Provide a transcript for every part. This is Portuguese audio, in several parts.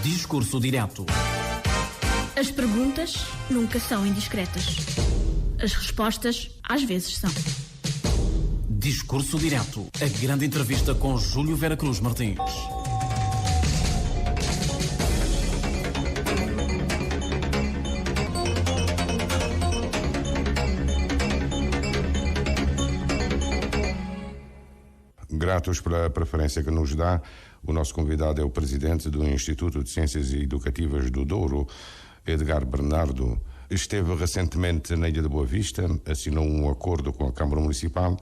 Discurso Direto. As perguntas nunca são indiscretas. As respostas, às vezes, são. Discurso Direto. A grande entrevista com Júlio Vera Cruz Martins. Gratos pela preferência que nos dá. O nosso convidado é o presidente do Instituto de Ciências Educativas do Douro, Edgar Bernardo. Esteve recentemente na Ilha de Boa Vista, assinou um acordo com a Câmara Municipal.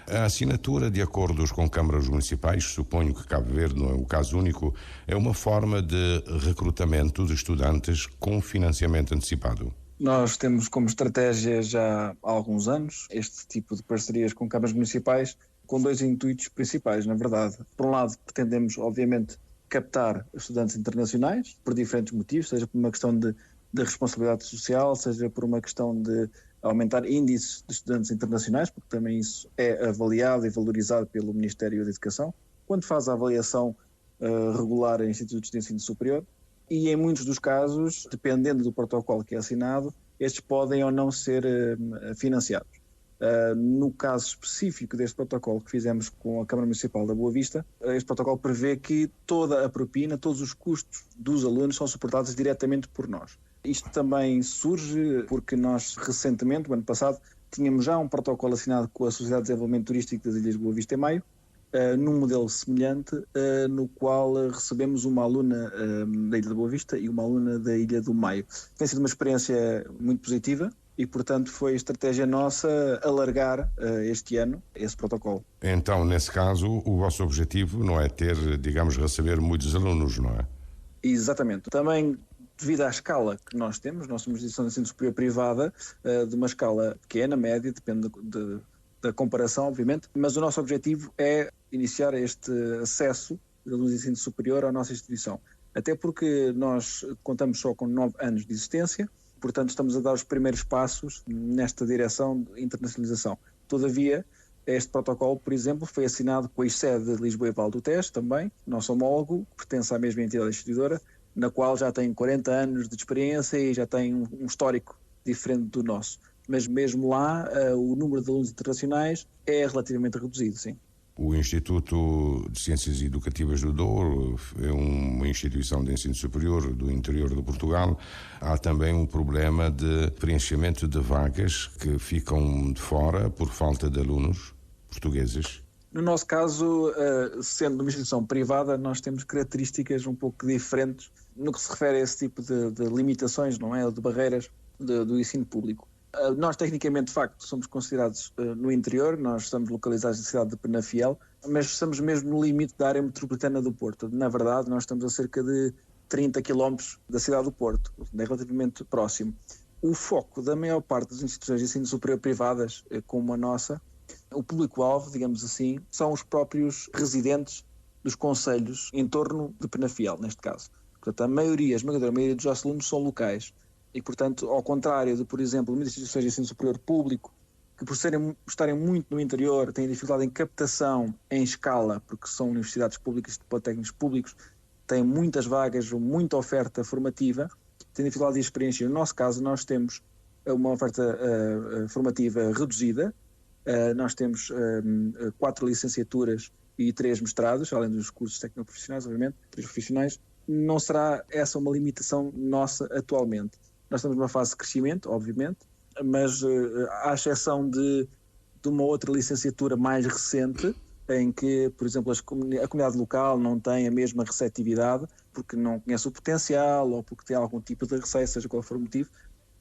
A assinatura de acordos com câmaras municipais, suponho que Cabo Verde não é o caso único, é uma forma de recrutamento de estudantes com financiamento antecipado. Nós temos como estratégia já há alguns anos este tipo de parcerias com câmaras municipais, com dois intuitos principais, na verdade. Por um lado, pretendemos, obviamente, captar estudantes internacionais, por diferentes motivos, seja por uma questão de responsabilidade social, seja por uma questão de aumentar índices de estudantes internacionais, porque também isso é avaliado e valorizado pelo Ministério da Educação, quando faz a avaliação regular em institutos de ensino superior. E em muitos dos casos, dependendo do protocolo que é assinado, estes podem ou não ser financiados. No caso específico deste protocolo que fizemos com a Câmara Municipal da Boa Vista, este protocolo prevê que toda a propina, todos os custos dos alunos são suportados diretamente por nós. Isto também surge porque nós recentemente, o ano passado, tínhamos já um protocolo assinado com a Sociedade de Desenvolvimento Turístico das Ilhas de Boa Vista e Maio, num modelo semelhante, no qual recebemos uma aluna da Ilha de Boa Vista e uma aluna da Ilha do Maio. Tem sido uma experiência muito positiva. E, portanto, foi estratégia nossa alargar este ano esse protocolo. Então, nesse caso, o vosso objetivo não é ter, digamos, receber muitos alunos, não é? Exatamente. Também, devido à escala que nós temos, nós somos instituição de ensino superior privada, de uma escala pequena, média, depende da comparação, obviamente, mas o nosso objetivo é iniciar este acesso de alunos de ensino superior à nossa instituição. Até porque nós contamos só com 9 anos de existência. Portanto, estamos a dar os primeiros passos nesta direção de internacionalização. Todavia, este protocolo, por exemplo, foi assinado com a sede de Lisboa e Val do Tejo também, nosso homólogo, que pertence à mesma entidade instituidora, na qual já tem 40 anos de experiência e já tem um histórico diferente do nosso. Mas mesmo lá, o número de alunos internacionais é relativamente reduzido, sim. O Instituto de Ciências Educativas do Douro é uma instituição de ensino superior do interior de Portugal. Há também um problema de preenchimento de vagas que ficam de fora por falta de alunos portugueses. No nosso caso, sendo uma instituição privada, nós temos características um pouco diferentes no que se refere a esse tipo de limitações, não é? De barreiras do ensino público. Nós, tecnicamente, de facto, somos considerados no interior, nós estamos localizados na cidade de Penafiel, mas estamos mesmo no limite da área metropolitana do Porto. Na verdade, nós estamos a cerca de 30 km da cidade do Porto, é relativamente próximo. O foco da maior parte das instituições de ensino superior privadas, como a nossa, o público-alvo, digamos assim, são os próprios residentes dos concelhos em torno de Penafiel, neste caso. Portanto, a esmagadora maioria dos nossos alunos são locais. E, portanto, ao contrário de, por exemplo, muitas instituições de ensino superior público, que por estarem muito no interior, têm dificuldade em captação em escala, porque são universidades públicas e politécnicos públicos, têm muitas vagas, muita oferta formativa, têm dificuldade de experiência. No nosso caso, nós temos uma oferta formativa reduzida, nós temos 4 licenciaturas e 3 mestrados, além dos cursos técnico-profissionais, obviamente, 3 profissionais. Não será essa uma limitação nossa atualmente. Nós estamos numa fase de crescimento, obviamente, mas à exceção de uma outra licenciatura mais recente, em que, por exemplo, a comunidade local não tem a mesma receptividade, porque não conhece o potencial ou porque tem algum tipo de receio, seja qual for o motivo,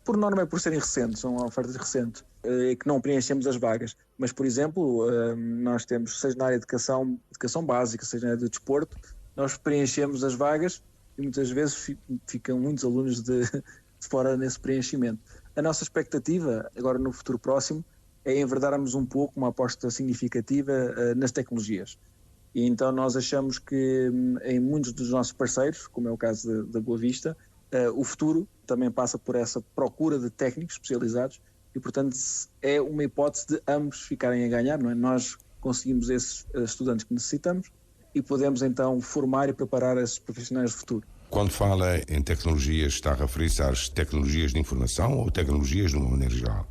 por norma é por serem recentes, são ofertas recentes, que não preenchemos as vagas. Mas, por exemplo, nós temos, seja na área de educação básica, seja na área de desporto, nós preenchemos as vagas e muitas vezes ficam muitos alunos de fora nesse preenchimento. A nossa expectativa, agora no futuro próximo, é enverdarmos um pouco uma aposta significativa nas tecnologias. E então nós achamos que em muitos dos nossos parceiros, como é o caso da Boa Vista, o futuro também passa por essa procura de técnicos especializados e, portanto, é uma hipótese de ambos ficarem a ganhar, não é? Nós conseguimos esses estudantes que necessitamos e podemos então formar e preparar esses profissionais do futuro. Quando fala em tecnologias, está a referir-se às tecnologias de informação ou tecnologias de uma maneira geral?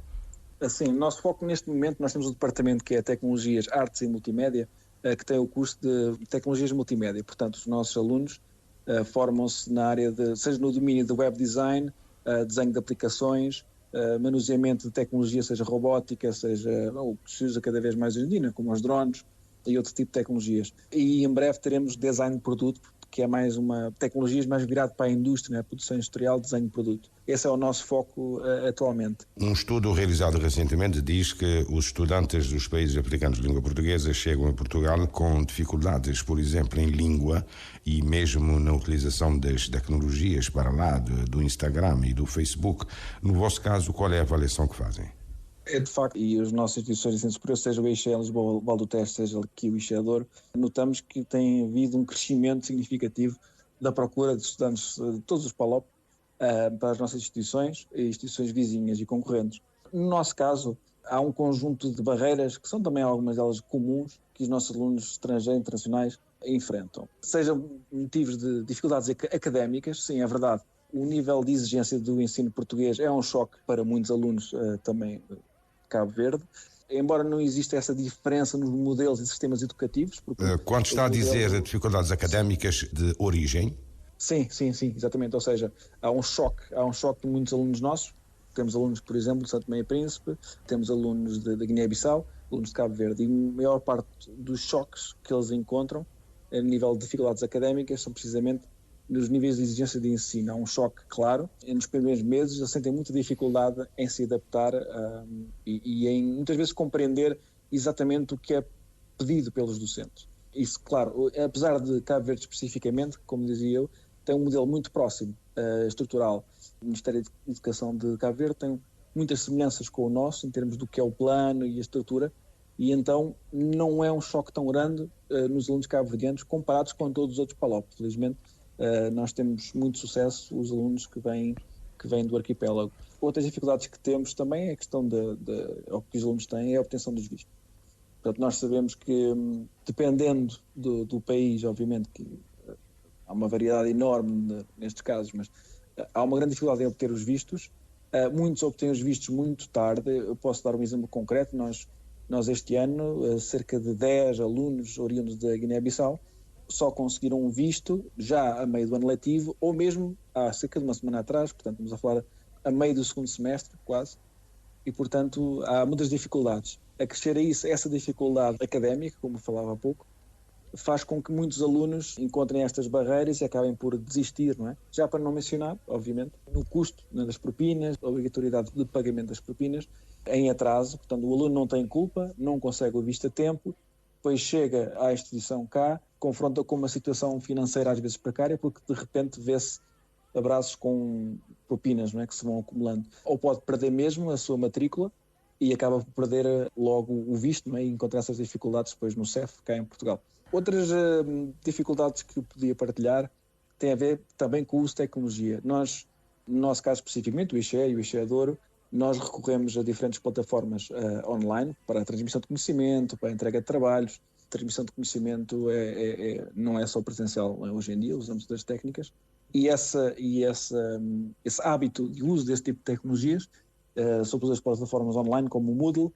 Assim, o nosso foco neste momento, nós temos um departamento que é Tecnologias, Artes e Multimédia, que tem o curso de Tecnologias Multimédia. Portanto, os nossos alunos formam-se na área seja no domínio do web design, desenho de aplicações, manuseamento de tecnologia, seja robótica, seja o que se usa cada vez mais hoje em dia, como os drones e outro tipo de tecnologias. E em breve teremos design de produto, que é mais uma tecnologia mais virada para a indústria, a produção industrial, desenho de produto. Esse é o nosso foco atualmente. Um estudo realizado recentemente diz que os estudantes dos países africanos de língua portuguesa chegam a Portugal com dificuldades, por exemplo, em língua e mesmo na utilização das tecnologias para lá do Instagram e do Facebook. No vosso caso, qual é a avaliação que fazem? É de facto, e as nossas instituições de ensino superior, seja o IXE Lisboa, Val do Tejo, seja aqui o IXE Douro, notamos que tem havido um crescimento significativo da procura de estudantes de todos os PALOP para as nossas instituições e instituições vizinhas e concorrentes. No nosso caso, há um conjunto de barreiras, que são também algumas delas comuns, que os nossos alunos estrangeiros internacionais enfrentam. Sejam motivos de dificuldades académicas, sim, é verdade. O nível de exigência do ensino português é um choque para muitos alunos também Cabo Verde, embora não exista essa diferença nos modelos e sistemas educativos. Quando está a dizer dificuldades académicas de origem? Sim, exatamente. Ou seja, há um choque de muitos alunos nossos. Temos alunos, por exemplo, de Santo Meio Príncipe, temos alunos da Guiné-Bissau, alunos de Cabo Verde, e a maior parte dos choques que eles encontram a nível de dificuldades académicas são precisamente nos níveis de exigência de ensino. Há um choque, claro, e nos primeiros meses eles sentem muita dificuldade em se adaptar e em muitas vezes compreender exatamente o que é pedido pelos docentes. Isso, claro, apesar de Cabo Verde especificamente, como dizia eu, tem um modelo muito próximo, estrutural. O Ministério da Educação de Cabo Verde tem muitas semelhanças com o nosso em termos do que é o plano e a estrutura, e então não é um choque tão grande nos alunos cabo-verdianos comparados com todos os outros PALOP. Felizmente, nós temos muito sucesso os alunos que vêm do arquipélago. Outras dificuldades que temos também é a questão ou que os alunos têm é a obtenção dos vistos. Portanto, nós sabemos que, dependendo do país, obviamente que há uma variedade enorme nestes casos, mas há uma grande dificuldade em obter os vistos. Muitos obtêm os vistos muito tarde. Eu posso dar um exemplo concreto. Nós este ano, cerca de 10 alunos oriundos da Guiné-Bissau só conseguiram um visto já a meio do ano letivo, ou mesmo há cerca de uma semana atrás, portanto estamos a falar a meio do segundo semestre, quase, e portanto há muitas dificuldades. Acrescer a isso essa dificuldade académica, como falava há pouco, faz com que muitos alunos encontrem estas barreiras e acabem por desistir, não é? Já para não mencionar, obviamente, no custo das propinas, a obrigatoriedade de pagamento das propinas, em atraso, portanto o aluno não tem culpa, não consegue o visto a tempo, depois chega à instituição cá, confronta com uma situação financeira às vezes precária, porque de repente vê-se abraços com propinas, não é, que se vão acumulando. Ou pode perder mesmo a sua matrícula e acaba por perder logo o visto, não é, e encontrar essas dificuldades depois no CEF, cá em Portugal. Outras dificuldades que eu podia partilhar têm a ver também com o uso de tecnologia. Nós, no nosso caso especificamente, o IXE e o IXE Douro, nós recorremos a diferentes plataformas online para a transmissão de conhecimento, para a entrega de trabalhos. A transmissão de conhecimento não é só presencial hoje em dia, usamos das técnicas. E esse hábito de uso desse tipo de tecnologias, sobretudo as plataformas online como o Moodle,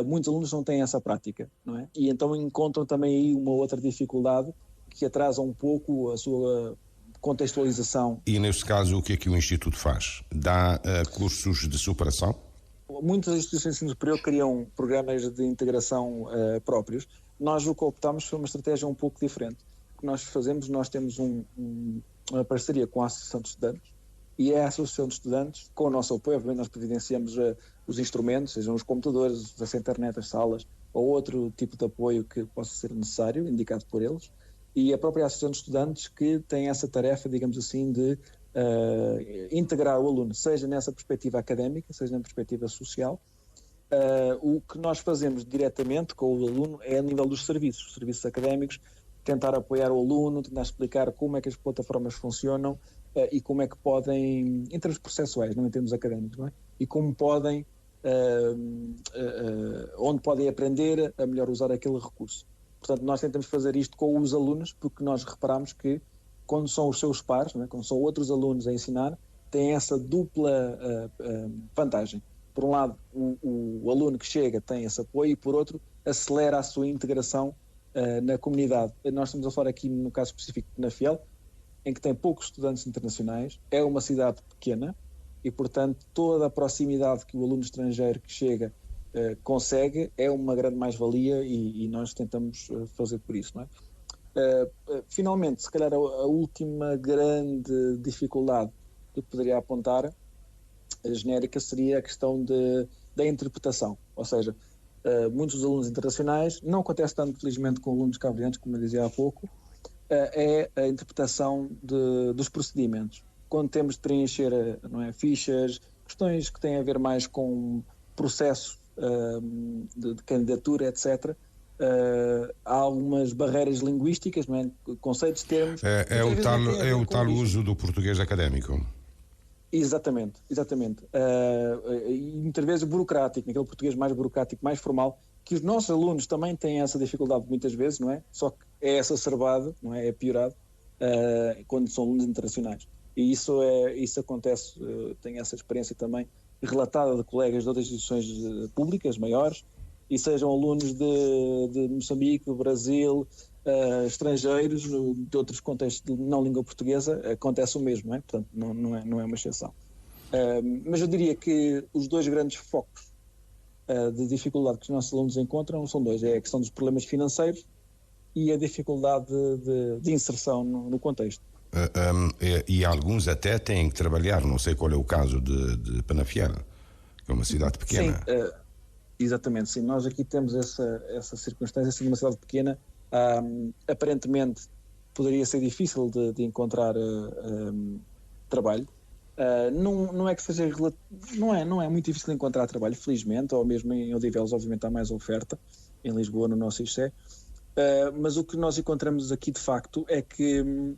muitos alunos não têm essa prática, não é? E então encontram também aí uma outra dificuldade que atrasa um pouco a sua contextualização. E neste caso, o que é que o Instituto faz? Dá cursos de superação? Muitas instituições de ensino superior criam programas de integração próprios. Nós o que optámos foi uma estratégia um pouco diferente. O que nós fazemos, nós temos uma parceria com a Associação de Estudantes, e é a Associação de Estudantes, com o nosso apoio, obviamente nós providenciamos os instrumentos, sejam os computadores, a internet, as salas, ou outro tipo de apoio que possa ser necessário, indicado por eles, e a própria Associação de Estudantes que tem essa tarefa, digamos assim, de integrar o aluno, seja nessa perspectiva académica, seja na perspectiva social. O que nós fazemos diretamente com o aluno é a nível dos serviços, os serviços académicos, tentar apoiar o aluno, tentar explicar como é que as plataformas funcionam e como é que podem, em termos processuais, não em termos académicos, não é? E como podem, onde podem aprender a melhor usar aquele recurso. Portanto, nós tentamos fazer isto com os alunos, porque nós reparamos que quando são os seus pares, não é? Quando são outros alunos a ensinar, têm essa dupla vantagem. Por um lado, o aluno que chega tem esse apoio e, por outro, acelera a sua integração na comunidade. Nós estamos a falar aqui, no caso específico, na Fiel, em que tem poucos estudantes internacionais, é uma cidade pequena e, portanto, toda a proximidade que o aluno estrangeiro que chega consegue é uma grande mais-valia e nós tentamos fazer por isso, não é? Finalmente, se calhar a última grande dificuldade que poderia apontar, a genérica, seria a questão da interpretação, ou seja, muitos dos alunos internacionais, não acontece tanto felizmente com alunos cabo-verdianos, como eu dizia há pouco, é a interpretação dos procedimentos. Quando temos de preencher fichas, questões que têm a ver mais com processo de candidatura, etc., há algumas barreiras linguísticas, não é? Conceitos, termos... É o tal uso do português académico. Exatamente. E muitas vezes burocrático, aquele português mais burocrático, mais formal, que os nossos alunos também têm essa dificuldade muitas vezes, não é? Só que é exacerbado, não é? É piorado quando são alunos internacionais. E isso acontece, tenho essa experiência também relatada de colegas de outras instituições públicas maiores, e sejam alunos de Moçambique, do Brasil, estrangeiros, de outros contextos de não língua portuguesa, acontece o mesmo, não é? Portanto, não é uma exceção. Mas eu diria que os dois grandes focos de dificuldade que os nossos alunos encontram são dois: é a questão dos problemas financeiros e a dificuldade de inserção no contexto. E alguns até têm que trabalhar, não sei qual é o caso de Penafiel, que é uma cidade pequena. Sim, exatamente, sim. Nós aqui temos essa circunstância, sendo uma cidade pequena, aparentemente poderia ser difícil de encontrar trabalho. Não é que seja, não é muito difícil encontrar trabalho, felizmente, ou mesmo em Odivelos, obviamente há mais oferta, em Lisboa, no nosso ICE. Mas o que nós encontramos aqui de facto é que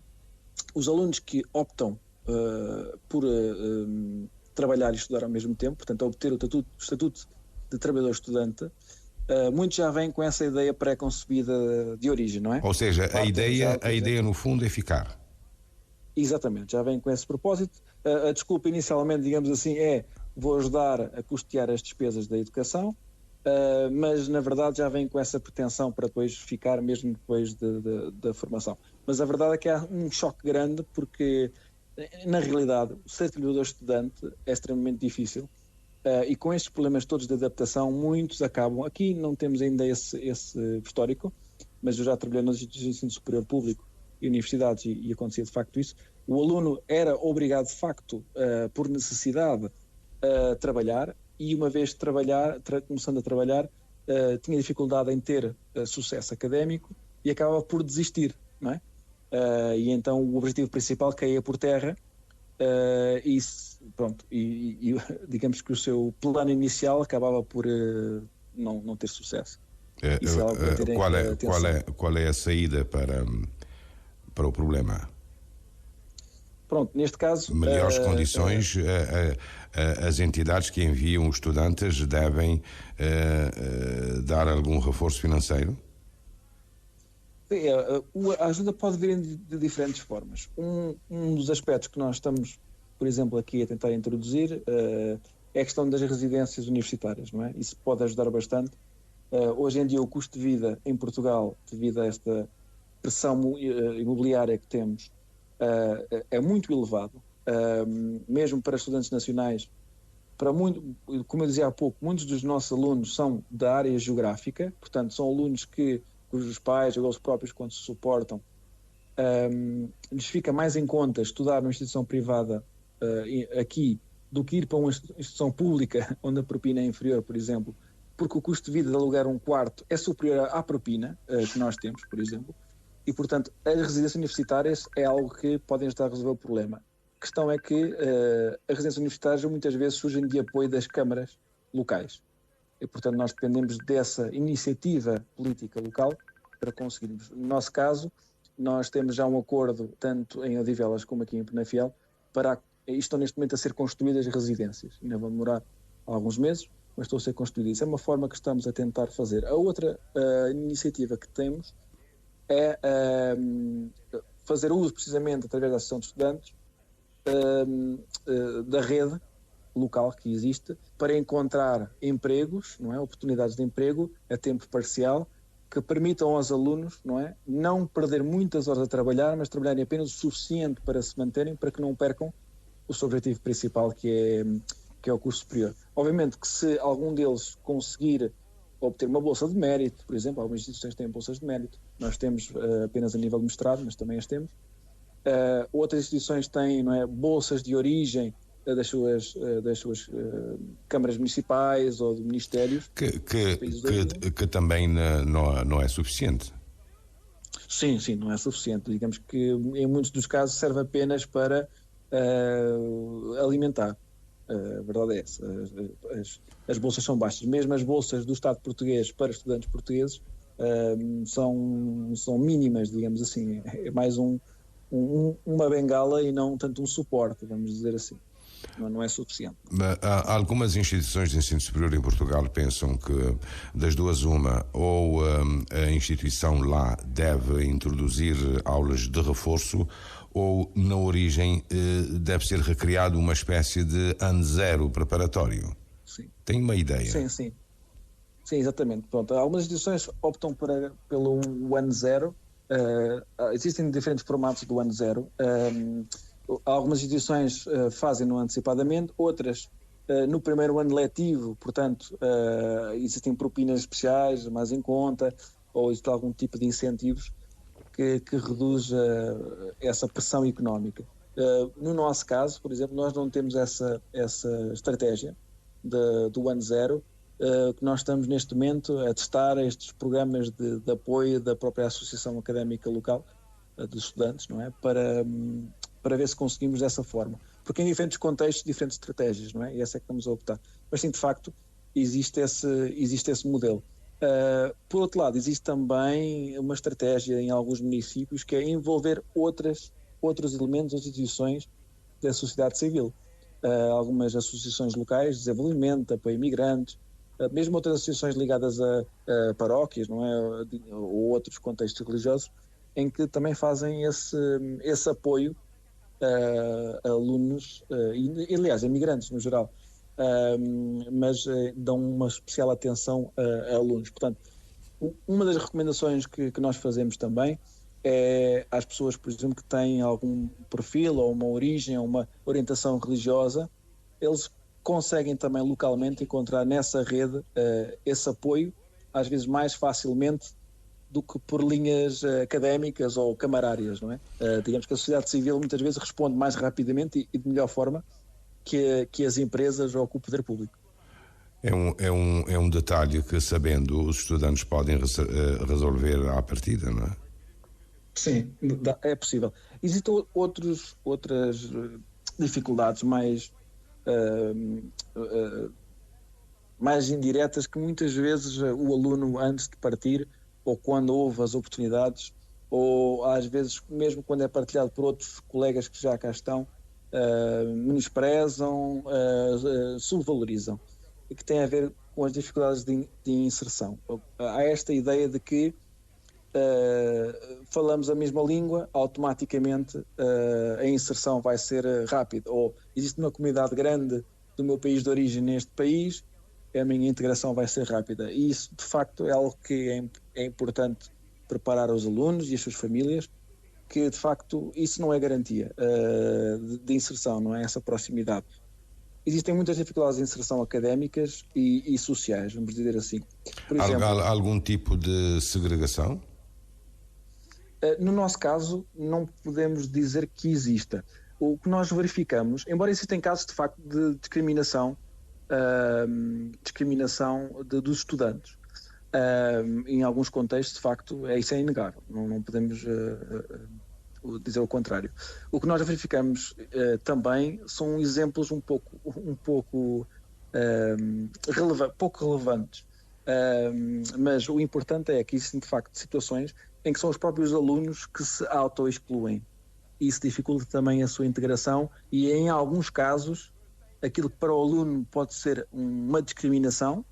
os alunos que optam por trabalhar e estudar ao mesmo tempo, portanto a obter o estatuto de trabalhador-estudante, muitos já vêm com essa ideia pré-concebida de origem, não é? Ou seja, a ideia no fundo é ficar. Exatamente, já vêm com esse propósito. A desculpa inicialmente, digamos assim, vou ajudar a custear as despesas da educação, mas na verdade já vêm com essa pretensão para depois ficar mesmo depois da formação. Mas a verdade é que há um choque grande, porque na realidade ser trabalhador-estudante é extremamente difícil. E com estes problemas todos de adaptação, muitos acabam... Aqui não temos ainda esse histórico, mas eu já trabalhei nas instituições de ensino superior público e universidades e acontecia de facto isso. O aluno era obrigado de facto, por necessidade, a trabalhar, e uma vez começando a trabalhar, tinha dificuldade em ter sucesso académico e acabava por desistir, não é? E então o objetivo principal caía por terra. E digamos que o seu plano inicial acabava por não ter sucesso. Isso é algo a ter qual é a saída para o problema? Pronto, neste caso... Melhores condições, as entidades que enviam os estudantes devem dar algum reforço financeiro? A ajuda pode vir de diferentes formas. Um dos aspectos que nós estamos, por exemplo, aqui a tentar introduzir é a questão das residências universitárias, não é? Isso pode ajudar bastante. Hoje em dia o custo de vida em Portugal, devido a esta pressão imobiliária que temos, é muito elevado, mesmo para estudantes nacionais. Como eu dizia há pouco, muitos dos nossos alunos são da área geográfica, portanto são alunos cujos pais ou eles próprios, quando se suportam, lhes fica mais em conta estudar numa instituição privada aqui do que ir para uma instituição pública onde a propina é inferior, por exemplo, porque o custo de vida de alugar um quarto é superior à propina que nós temos, por exemplo, e portanto as residências universitárias é algo que podem ajudar a resolver o problema. A questão é que as residências universitárias muitas vezes surgem de apoio das câmaras locais. E, portanto, nós dependemos dessa iniciativa política local para conseguirmos. No nosso caso, nós temos já um acordo, tanto em Odivelas como aqui em Penafiel, estão neste momento a ser construídas residências. Ainda vão demorar alguns meses, mas estão a ser construídas. Isso é uma forma que estamos a tentar fazer. A outra iniciativa que temos é fazer uso precisamente através da Associação de Estudantes da rede local que existe para encontrar empregos, não é? Oportunidades de emprego a tempo parcial que permitam aos alunos, não perder muitas horas a trabalhar, mas trabalharem apenas o suficiente para se manterem, para que não percam o seu objetivo principal, que é o curso superior. Obviamente que se algum deles conseguir obter uma bolsa de mérito, por exemplo, algumas instituições têm bolsas de mérito, nós temos apenas a nível de mestrado, mas também as temos. Outras instituições têm, bolsas de origem das suas câmaras municipais ou de ministérios. Que também não é suficiente. Sim, não é suficiente. Digamos que em muitos dos casos serve apenas para alimentar. A verdade é essa. As bolsas são baixas. Mesmo as bolsas do Estado português para estudantes portugueses são mínimas, digamos assim. É mais uma bengala e não tanto um suporte, vamos dizer assim. Não é suficiente. Algumas instituições de ensino superior em Portugal pensam que das duas uma, ou a instituição lá deve introduzir aulas de reforço, ou na origem deve ser recriado uma espécie de ano zero preparatório. Sim. Tem uma ideia? Sim, exatamente. Pronto, algumas instituições optam pelo ano zero. Existem diferentes formatos do ano zero. Algumas instituições fazem-no antecipadamente, outras no primeiro ano letivo, portanto, existem propinas especiais mais em conta, ou existe algum tipo de incentivos que reduz essa pressão económica. No nosso caso, por exemplo, nós não temos essa estratégia do ano zero, que nós estamos neste momento a testar estes programas de apoio da própria Associação Académica Local dos Estudantes, não é? Para ver se conseguimos dessa forma. Porque em diferentes contextos, diferentes estratégias, não é? E essa é que estamos a optar. Mas sim, de facto, existe esse modelo. Por outro lado, existe também uma estratégia em alguns municípios que é envolver outros elementos, outras instituições da sociedade civil. Algumas associações locais de desenvolvimento, apoio a imigrantes, mesmo outras associações ligadas a paróquias, não é? Ou outros contextos religiosos, em que também fazem esse apoio a alunos, e aliás, a imigrantes no geral, mas dão uma especial atenção a alunos. Portanto, uma das recomendações que nós fazemos também é às pessoas, por exemplo, que têm algum perfil ou uma origem ou uma orientação religiosa, eles conseguem também localmente encontrar nessa rede esse apoio, às vezes mais facilmente do que por linhas académicas ou camarárias, não é? Digamos que a sociedade civil muitas vezes responde mais rapidamente e de melhor forma que as empresas ou que o poder público. É um detalhe que, sabendo, os estudantes podem resolver à partida, não é? Sim, é possível. Existem outras dificuldades mais indiretas que muitas vezes o aluno, antes de partir, ou quando houve as oportunidades, ou às vezes mesmo quando é partilhado por outros colegas que já cá estão, menosprezam, subvalorizam, e que tem a ver com as dificuldades de inserção. Há esta ideia de que falamos a mesma língua, automaticamente a inserção vai ser rápida, ou existe uma comunidade grande do meu país de origem neste país, a minha integração vai ser rápida. E isso, de facto, é algo que é importante preparar os alunos e as suas famílias, que, de facto, isso não é garantia de inserção, não é essa proximidade. Existem muitas dificuldades de inserção académicas e sociais, vamos dizer assim. Por exemplo, algum tipo de segregação? No nosso caso, não podemos dizer que exista. O que nós verificamos, embora existem casos, de facto, de discriminação dos estudantes. Em alguns contextos, de facto, isso é inegável. Não podemos dizer o contrário. O que nós verificamos também são exemplos pouco relevantes. Mas o importante é que existem, de facto, situações em que são os próprios alunos que se auto-excluem. Isso dificulta também a sua integração e, em alguns casos, aquilo que para o aluno pode ser uma discriminação,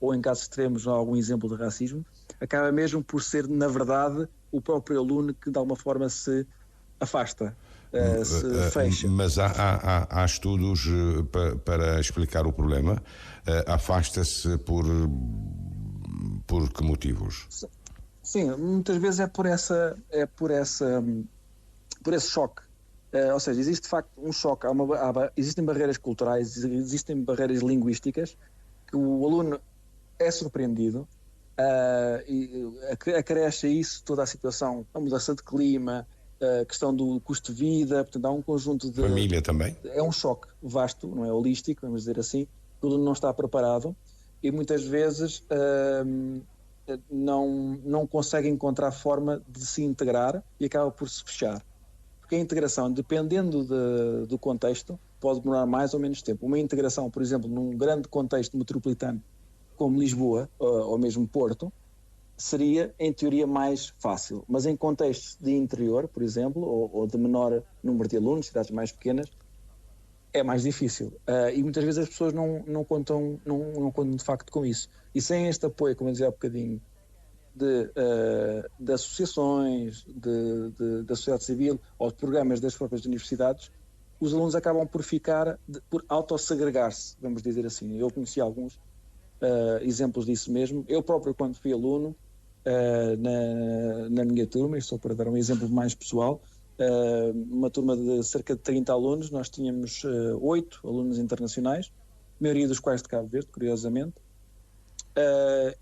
ou em casos extremos algum exemplo de racismo, acaba mesmo por ser, na verdade, o próprio aluno que de alguma forma se afasta, se fecha. Mas há estudos para explicar o problema. Afasta-se por que motivos? Sim, muitas vezes é por esse choque. Ou seja, existe de facto um choque, existem barreiras culturais, existem barreiras linguísticas que o aluno é surpreendido e acresce a isso toda a situação, a mudança de clima, a questão do custo de vida, portanto há um conjunto de... Família também? É um choque vasto, não é holístico, vamos dizer assim, o aluno não está preparado e muitas vezes não consegue encontrar forma de se integrar e acaba por se fechar. Porque a integração, dependendo do contexto, pode demorar mais ou menos tempo. Uma integração, por exemplo, num grande contexto metropolitano como Lisboa ou mesmo Porto, seria, em teoria, mais fácil. Mas em contextos de interior, por exemplo, ou de menor número de alunos, cidades mais pequenas, é mais difícil. E muitas vezes as pessoas não contam de facto com isso. E sem este apoio, como eu dizia há bocadinho, de associações, da sociedade civil ou de programas das próprias universidades, os alunos acabam por por autossegregar-se, vamos dizer assim. Eu conheci alguns exemplos disso mesmo. Eu próprio, quando fui aluno na minha turma, isto só para dar um exemplo mais pessoal, uma turma de cerca de 30 alunos, nós tínhamos 8 alunos internacionais, a maioria dos quais de Cabo Verde, curiosamente.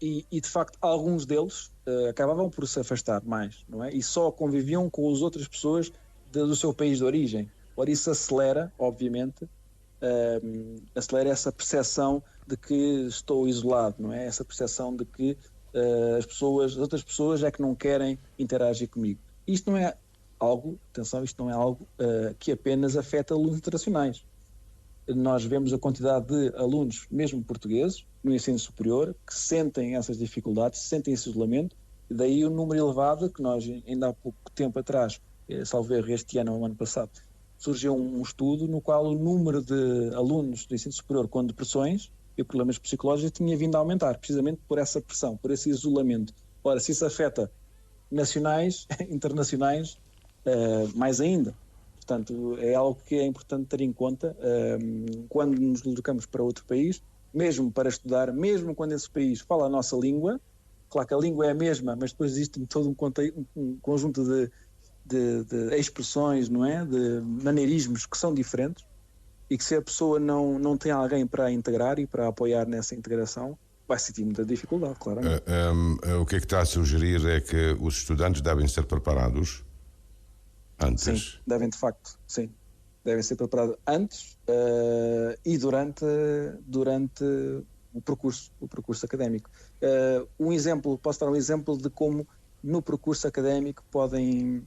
E de facto alguns deles acabavam por se afastar mais, não é? E só conviviam com as outras pessoas do seu país de origem. Ora, isso acelera, obviamente, acelera essa percepção de que estou isolado, não é? Essa percepção de que as outras pessoas é que não querem interagir comigo. Isto não é algo, atenção, isto não é algo que apenas afeta alunos internacionais. Nós vemos a quantidade de alunos, mesmo portugueses, no ensino superior, que sentem essas dificuldades, sentem esse isolamento, e daí o número elevado que nós, ainda há pouco tempo atrás, salvo erro este ano ou ano passado, surgiu um estudo no qual o número de alunos do ensino superior com depressões e problemas psicológicos tinha vindo a aumentar, precisamente por essa pressão, por esse isolamento. Ora, se isso afeta nacionais, internacionais, mais ainda. Portanto, é algo que é importante ter em conta quando nos deslocamos para outro país, mesmo para estudar, mesmo quando esse país fala a nossa língua. Claro que a língua é a mesma, mas depois existe todo um conjunto de expressões, não é? De maneirismos que são diferentes e que se a pessoa não tem alguém para integrar e para apoiar nessa integração, vai sentir muita dificuldade, claramente. O que é que está a sugerir é que os estudantes devem ser preparados antes? Sim, devem de facto, sim. Devem ser preparados antes e durante o percurso académico. Posso dar um exemplo de como no percurso académico podem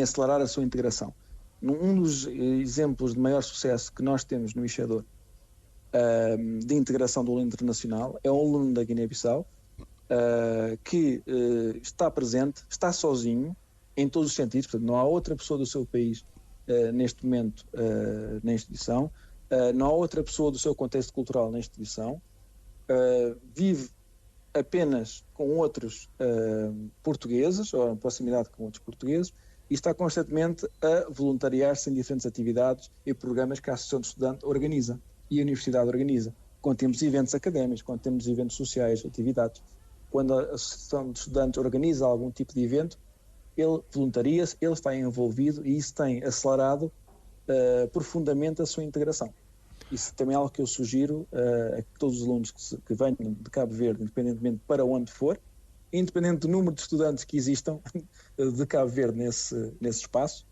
acelerar a sua integração. Um dos exemplos de maior sucesso que nós temos no ICEDOR de integração do aluno internacional é um aluno da Guiné-Bissau que está presente, está sozinho em todos os sentidos, portanto não há outra pessoa do seu país neste momento na instituição, não há outra pessoa do seu contexto cultural na instituição, vive apenas com outros portugueses, ou em proximidade com outros portugueses, e está constantemente a voluntariar-se em diferentes atividades e programas que a Associação de Estudante organiza e a Universidade organiza. Quando temos eventos académicos, quando temos eventos sociais, atividades, quando a Associação de Estudantes organiza algum tipo de evento, ele voluntaria-se, ele está envolvido e isso tem acelerado profundamente a sua integração. Isso também é algo que eu sugiro a todos os alunos que venham de Cabo Verde, independentemente para onde for, independente do número de estudantes que existam de Cabo Verde nesse espaço,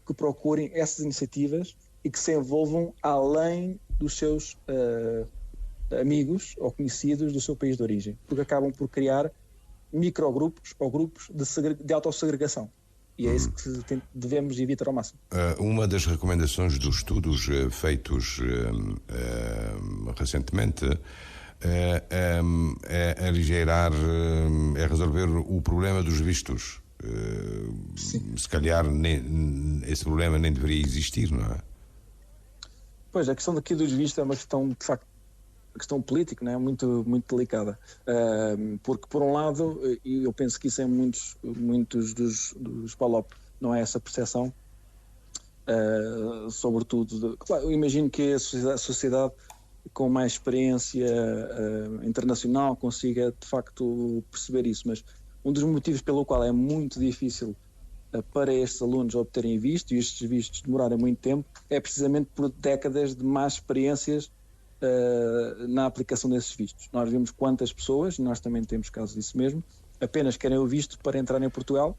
que procurem essas iniciativas e que se envolvam além dos seus amigos ou conhecidos do seu país de origem, porque acabam por criar microgrupos ou grupos de autossegregação. E é isso que devemos evitar ao máximo. Uma das recomendações dos estudos feitos recentemente é aligeirar, é resolver o problema dos vistos. Se calhar esse problema nem deveria existir, não é? Pois, a questão daqui dos vistos é uma questão, de facto, a questão política, não é? Muito, muito delicada. Porque, por um lado, e eu penso que isso em muitos dos PALOP não é essa percepção, sobretudo, claro, eu imagino que a sociedade com mais experiência internacional consiga de facto perceber isso, mas um dos motivos pelo qual é muito difícil para estes alunos obterem visto, e estes vistos demorarem muito tempo, é precisamente por décadas de más experiências na aplicação desses vistos. Nós vimos quantas pessoas, nós também temos casos disso mesmo, apenas querem o visto para entrar em Portugal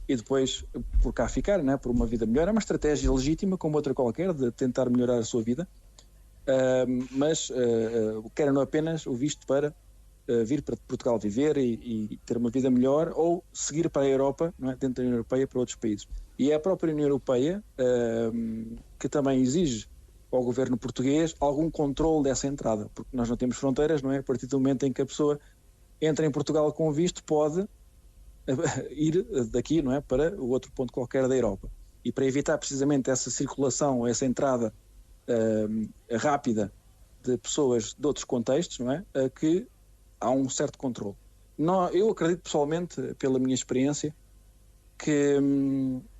e depois por cá ficar, né, por uma vida melhor. É uma estratégia legítima, como outra qualquer, de tentar melhorar a sua vida, mas querem apenas o visto para vir para Portugal viver e ter uma vida melhor, ou seguir para a Europa, não é, dentro da União Europeia, para outros países. E é a própria União Europeia que também exige ao governo português algum controle dessa entrada, porque nós não temos fronteiras, não é? A partir do momento em que a pessoa entra em Portugal com visto, pode ir daqui, não é, para o outro ponto qualquer da Europa. E para evitar precisamente essa circulação, essa entrada rápida de pessoas de outros contextos, não é, que há um certo controle. Eu acredito pessoalmente, pela minha experiência, que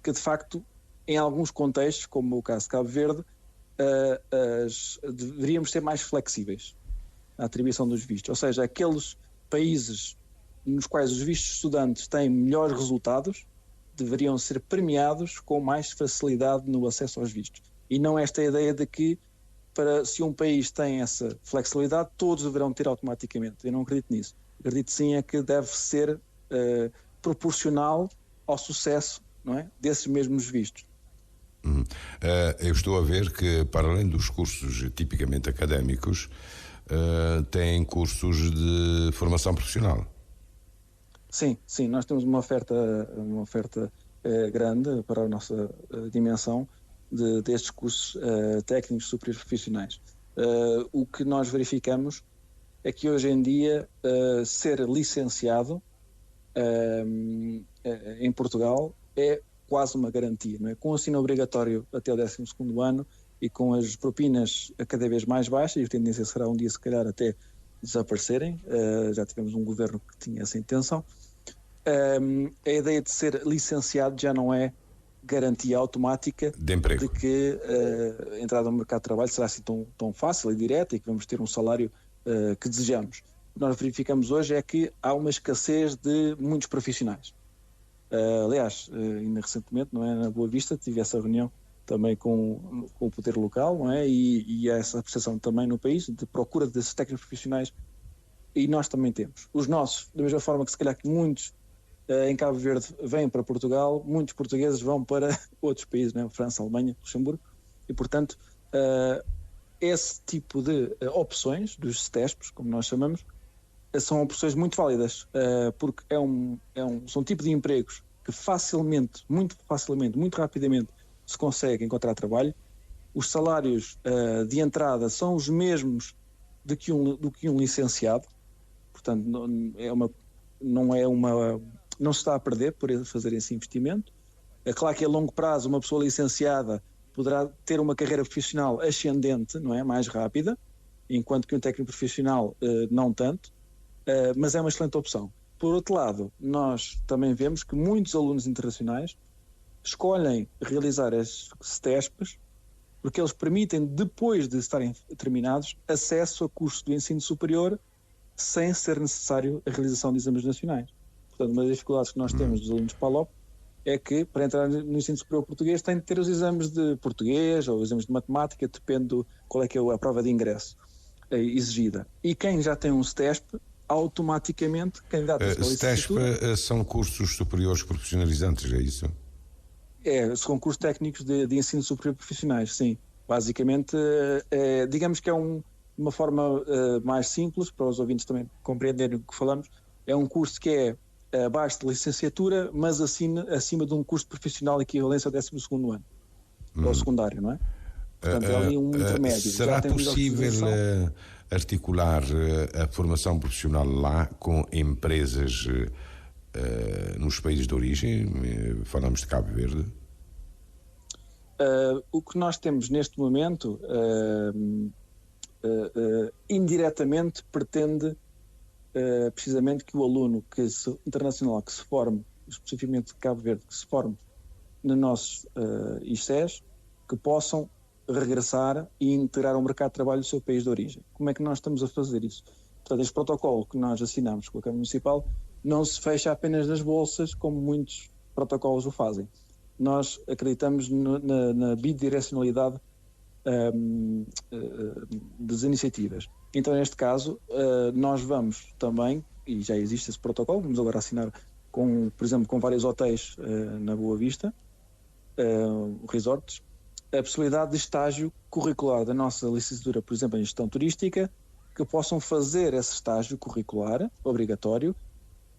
de facto, em alguns contextos, como o caso de Cabo Verde, deveríamos ser mais flexíveis na atribuição dos vistos. Ou seja, aqueles países nos quais os vistos de estudantes têm melhores resultados deveriam ser premiados com mais facilidade no acesso aos vistos. E não esta ideia de que, se um país tem essa flexibilidade, todos deverão ter automaticamente. Eu não acredito nisso. Acredito sim é que deve ser proporcional ao sucesso, não é, desses mesmos vistos. Eu estou a ver que, para além dos cursos tipicamente académicos, têm cursos de formação profissional. Sim, nós temos uma oferta grande para a nossa dimensão destes cursos técnicos superiores profissionais. O que nós verificamos é que hoje em dia ser licenciado em Portugal é quase uma garantia, não é? Com o ensino obrigatório até o 12º ano e com as propinas cada vez mais baixas, e a tendência será um dia se calhar até desaparecerem, já tivemos um governo que tinha essa intenção, a ideia de ser licenciado já não é garantia automática de emprego, de que a entrada no mercado de trabalho será assim tão fácil e direta e que vamos ter um salário que desejamos. O que nós verificamos hoje é que há uma escassez de muitos profissionais. Aliás, ainda recentemente, não é, na Boa Vista, tive essa reunião também com o poder local, não é, e há essa percepção também no país de procura desses técnicos profissionais, e nós também temos. Os nossos, da mesma forma que se calhar que muitos em Cabo Verde vêm para Portugal, muitos portugueses vão para outros países, não é? França, Alemanha, Luxemburgo, e portanto esse tipo de opções, dos STESPs, como nós chamamos, são opções muito válidas, porque são um tipo de empregos que muito facilmente, muito rapidamente se consegue encontrar trabalho. Os salários de entrada são os mesmos do que um licenciado, portanto não se está a perder por fazer esse investimento. É claro que a longo prazo uma pessoa licenciada poderá ter uma carreira profissional ascendente, não é, mais rápida, enquanto que um técnico profissional não tanto. Mas é uma excelente opção. Por outro lado, nós também vemos que muitos alunos internacionais escolhem realizar as STESPs porque eles permitem, depois de estarem terminados, acesso a cursos do ensino superior sem ser necessário a realização de exames nacionais. Portanto, uma das dificuldades que nós temos dos alunos PALOP é que, para entrar no ensino superior português, têm de ter os exames de português ou os exames de matemática, depende qual é que é a prova de ingresso exigida. E quem já tem um STESP, automaticamente candidata-se para a licenciatura. STESP são cursos superiores profissionalizantes, é isso? São cursos técnicos de ensino superior profissionais, sim. Basicamente, digamos que é uma forma mais simples, para os ouvintes também compreenderem o que falamos, é um curso que é abaixo de licenciatura, mas acima de um curso profissional equivalente ao 12º ano, ou secundário, não é? Portanto, é ali um intermédio. Será possível articular a formação profissional lá com empresas nos países de origem? Falamos de Cabo Verde. O que nós temos neste momento indiretamente pretende precisamente que o aluno internacional que se forme, especificamente de Cabo Verde, que se forme nos nossos ICES que possam regressar e integrar ao mercado de trabalho do seu país de origem. Como é que nós estamos a fazer isso? Portanto, este protocolo que nós assinamos com a Câmara Municipal não se fecha apenas nas bolsas, como muitos protocolos o fazem. Nós acreditamos na bidirecionalidade das iniciativas. Então, neste caso, nós vamos também, e já existe esse protocolo, vamos agora assinar, por exemplo, com vários hotéis na Boa Vista, resorts, a possibilidade de estágio curricular da nossa licenciatura, por exemplo, em gestão turística, que possam fazer esse estágio curricular obrigatório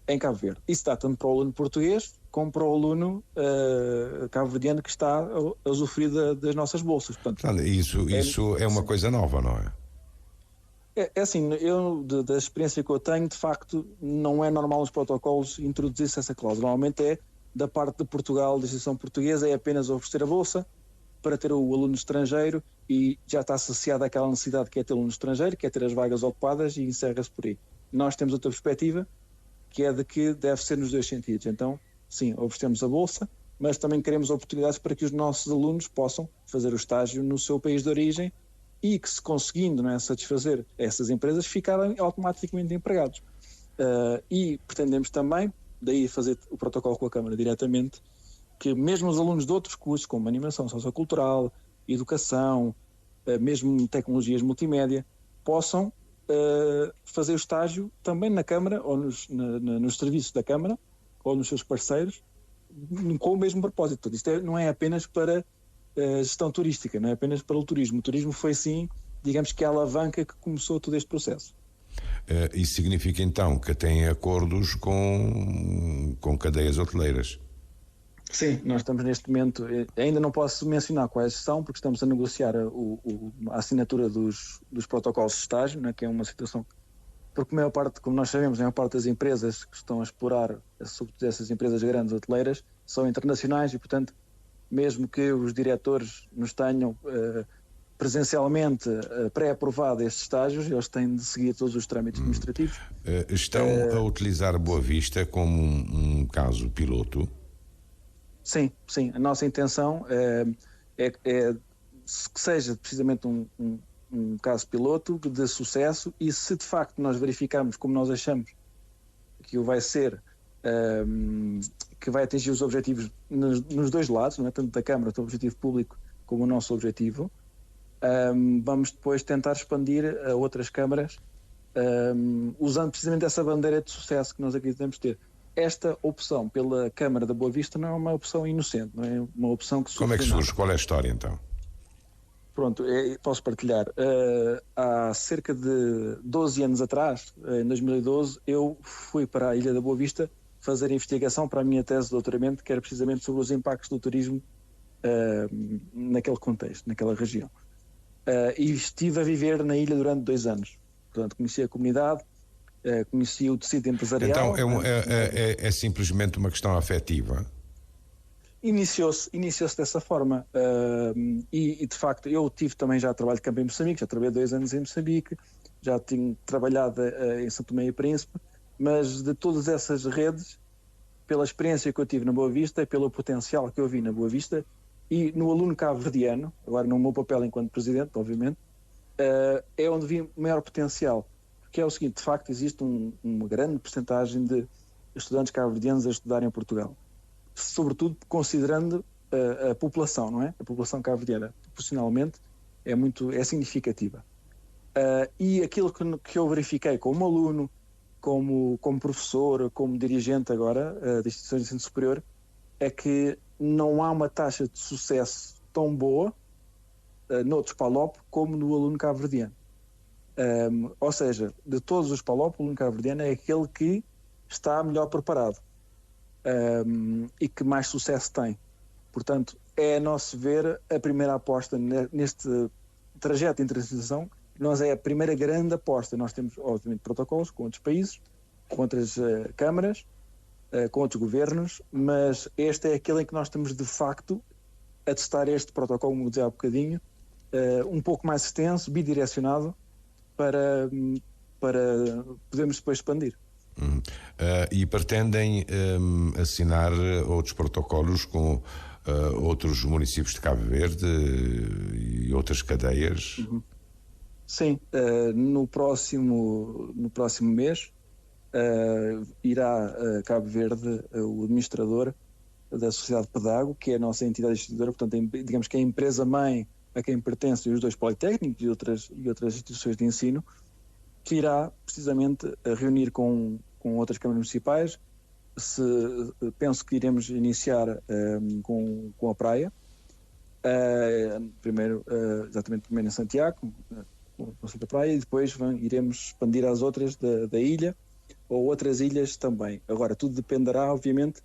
em Cabo Verde. Isso dá tanto para o aluno português como para o aluno cabo-verdiano que está a usufruir das nossas bolsas. Portanto, isso é uma coisa nova, não é? É assim, da experiência que eu tenho, de facto, não é normal nos protocolos introduzir-se essa cláusula. Normalmente é da parte de Portugal, da instituição portuguesa, é apenas oferecer a bolsa para ter o aluno estrangeiro e já está associada àquela necessidade que é ter o aluno estrangeiro, que é ter as vagas ocupadas e encerra-se por aí. Nós temos outra perspectiva, que é de que deve ser nos dois sentidos. Então, sim, oferecemos a bolsa, mas também queremos oportunidades para que os nossos alunos possam fazer o estágio no seu país de origem e que, se conseguindo, não é, satisfazer essas empresas, ficarem automaticamente empregados. E pretendemos também, daí fazer o protocolo com a Câmara diretamente, que mesmo os alunos de outros cursos, como animação sociocultural, educação, mesmo tecnologias multimédia, possam fazer o estágio também na Câmara ou nos serviços da Câmara ou nos seus parceiros com o mesmo propósito. Portanto, isto não é apenas para gestão turística, não é apenas para o turismo. O turismo foi, sim, digamos que a alavanca que começou todo este processo. Isso significa então que têm acordos com cadeias hoteleiras? Sim, nós estamos neste momento, ainda não posso mencionar quais são, porque estamos a negociar a assinatura dos protocolos de estágio, né, que é uma situação, porque a maior parte, como nós sabemos, a maior parte das empresas que estão a explorar, sobretudo essas empresas grandes hoteleiras, são internacionais e, portanto, mesmo que os diretores nos tenham presencialmente pré-aprovado estes estágios, eles têm de seguir todos os trâmites administrativos. Estão a utilizar Boa Vista como um caso piloto? Sim. A nossa intenção é que seja precisamente um caso piloto de sucesso e se de facto nós verificarmos como nós achamos que o vai ser, que vai atingir os objetivos nos dois lados, não é? Tanto da Câmara, o objetivo público, como o nosso objetivo, vamos depois tentar expandir a outras câmaras, usando precisamente essa bandeira de sucesso que nós acreditamos ter. Esta opção pela Câmara da Boa Vista não é uma opção inocente, não é uma opção que surge. Como é que surge? Qual é a história então? Pronto, posso partilhar. Há cerca de 12 anos atrás, em 2012, eu fui para a Ilha da Boa Vista fazer investigação para a minha tese de doutoramento, que era precisamente sobre os impactos do turismo naquele contexto, naquela região. E estive a viver na ilha durante 2 anos. Portanto, conheci a comunidade, conheci o tecido empresarial. Então é simplesmente uma questão afetiva? Iniciou-se dessa forma e de facto eu tive também já trabalho de campo em Moçambique, já trabalhei 2 anos em Moçambique, já tinha trabalhado em São Tomé e Príncipe, mas de todas essas redes, pela experiência que eu tive na Boa Vista e pelo potencial que eu vi na Boa Vista e no aluno cabo-verdiano, agora no meu papel enquanto presidente, obviamente, é onde vi maior potencial, que é o seguinte: de facto existe uma grande percentagem de estudantes cabo-verdianos a estudar em Portugal, sobretudo considerando a população, não é? A população cabo-verdiana, proporcionalmente, é significativa. E aquilo que eu verifiquei como aluno, como professor, como dirigente agora de instituições de ensino superior, é que não há uma taxa de sucesso tão boa noutros PALOP como no aluno cabo-verdiano. Ou seja, de todos os PALOP, o aluno cabo-verdiano é aquele que está melhor preparado e que mais sucesso tem. Portanto, é a nosso ver a primeira aposta neste trajeto de internacionalização. Nós é a primeira grande aposta. Nós temos, obviamente, protocolos com outros países, com outras câmaras, com outros governos, mas este é aquele em que nós estamos de facto a testar este protocolo, como dizia há bocadinho, um pouco mais extenso, bidirecionado, para podermos depois expandir. E pretendem assinar outros protocolos com outros municípios de Cabo Verde e outras cadeias? Sim, no próximo mês irá a Cabo Verde o administrador da Sociedade Pedago, que é a nossa entidade instituidora, portanto, digamos que é a empresa-mãe a quem pertencem os dois politécnicos e outras instituições de ensino, que irá precisamente reunir com outras câmaras municipais. Penso que iremos iniciar com a praia, exatamente primeiro em Santiago, com o Conselho da Praia, e depois iremos expandir às outras da ilha ou outras ilhas também. Agora, tudo dependerá, obviamente,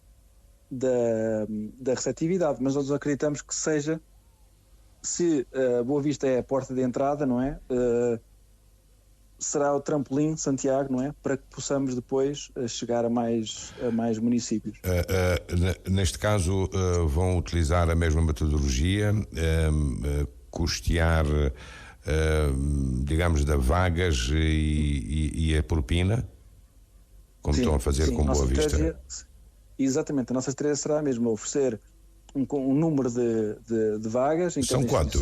da receptividade, mas nós acreditamos que seja, se Boa Vista é a porta de entrada, não é? Será o trampolim Santiago, não é? Para que possamos depois chegar a mais municípios. Neste caso, vão utilizar a mesma metodologia, custear, digamos, da vagas e a propina, como estão a fazer com Boa Vista? Exatamente, a nossa estratégia será a mesma, oferecer um número de vagas. São quantos?